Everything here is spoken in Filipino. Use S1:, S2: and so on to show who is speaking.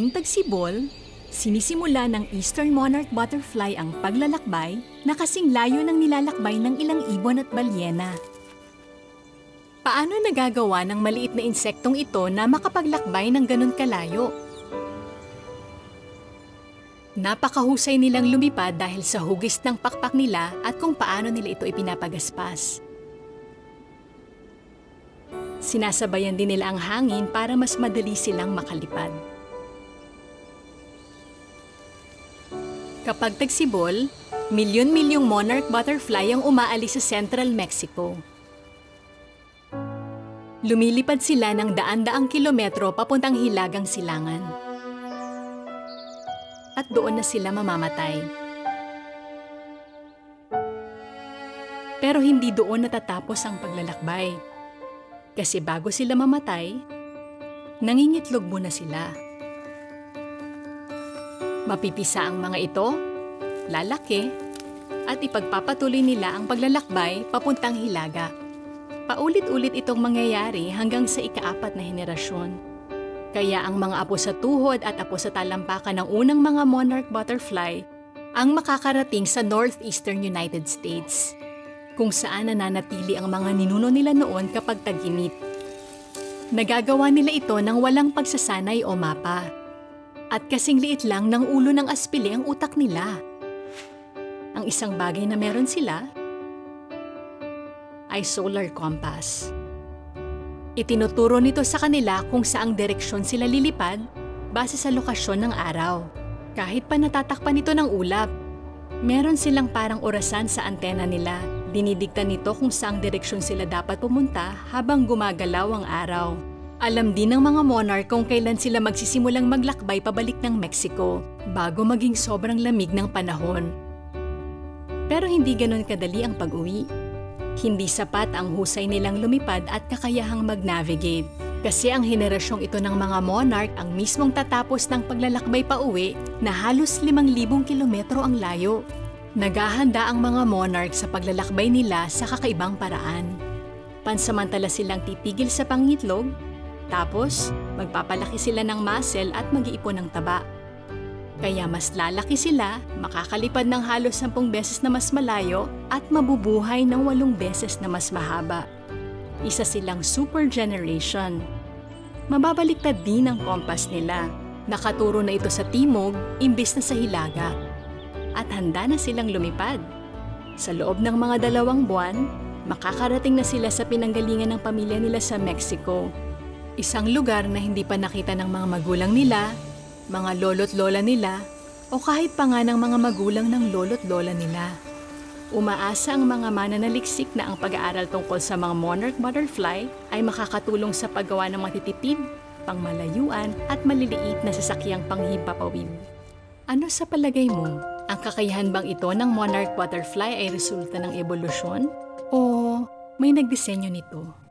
S1: Tuwing tagsibol, sinisimula ng Eastern Monarch Butterfly ang paglalakbay na kasing layo ng nilalakbay ng ilang ibon at balyena. Paano nagagawa ng maliit na insektong ito na makapaglakbay ng ganun kalayo? Napakahusay nilang lumipad dahil sa hugis ng pakpak nila at kung paano nila ito ipinapagaspas. Sinasabayan din nila ang hangin para mas madali silang makalipad. Kapag tagsibol, milyon-milyong monarch butterfly ang umaalis sa Central Mexico. Lumilipad sila ng daan-daang kilometro papuntang Hilagang Silangan. At doon na sila mamamatay. Pero hindi doon natatapos ang paglalakbay. Kasi bago sila mamatay, nangingitlog muna sila. Mapipisa ang mga ito, lalaki, at ipagpapatuloy nila ang paglalakbay papuntang Hilaga. Paulit-ulit itong mangyayari hanggang sa ika-4 na henerasyon. Kaya ang mga apo sa tuhod at apo sa talampakan ng unang mga monarch butterfly ang makakarating sa northeastern United States, kung saan nananatili ang mga ninuno nila noon kapag tag-init. Nagagawa nila ito ng walang pagsasanay o mapa. At kasing liit lang ng ulo ng aspili ang utak nila. Ang isang bagay na meron sila ay solar compass. Itinuturo nito sa kanila kung saang direksyon sila lilipad base sa lokasyon ng araw. Kahit pa natatakpan ito ng ulap, meron silang parang orasan sa antena nila. Dinidikta nito kung saang direksyon sila dapat pumunta habang gumagalaw ang araw. Alam din ng mga monarch kung kailan sila magsisimulang maglakbay pabalik ng Mexico bago maging sobrang lamig ng panahon. Pero hindi ganon kadali ang pag-uwi. Hindi sapat ang husay nilang lumipad at kakayahang mag-navigate. Kasi ang henerasyong ito ng mga monarch ang mismong tatapos ng paglalakbay pa uwi na halos 5,000 kilometro ang layo. Naghahanda ang mga monarch sa paglalakbay nila sa kakaibang paraan. Pansamantala silang titigil sa pangitlog, tapos magpapalaki sila ng muscle at mag-iipon ng taba. Kaya mas lalaki sila, makakalipad ng halos 10 beses na mas malayo at mabubuhay ng 8 beses na mas mahaba. Isa silang super generation. Mababaliktad din ang compass nila. Nakaturo na ito sa timog imbis na sa hilaga. At handa na silang lumipad. Sa loob ng mga 2 buwan, makakarating na sila sa pinanggalingan ng pamilya nila sa Mexico. Isang lugar na hindi pa nakita ng mga magulang nila, mga lolo't lola nila, o kahit pa nga ng mga magulang ng lolo't lola nila. Umaasa ang mga mananaliksik na ang pag-aaral tungkol sa mga monarch butterfly ay makakatulong sa paggawa ng matitipid, pangmalayuan at maliliit na sasakyang panghimpapawid. Ano sa palagay mo? Ang kakayahan bang ito ng monarch butterfly ay resulta ng ebolusyon? O may nagdisenyo nito?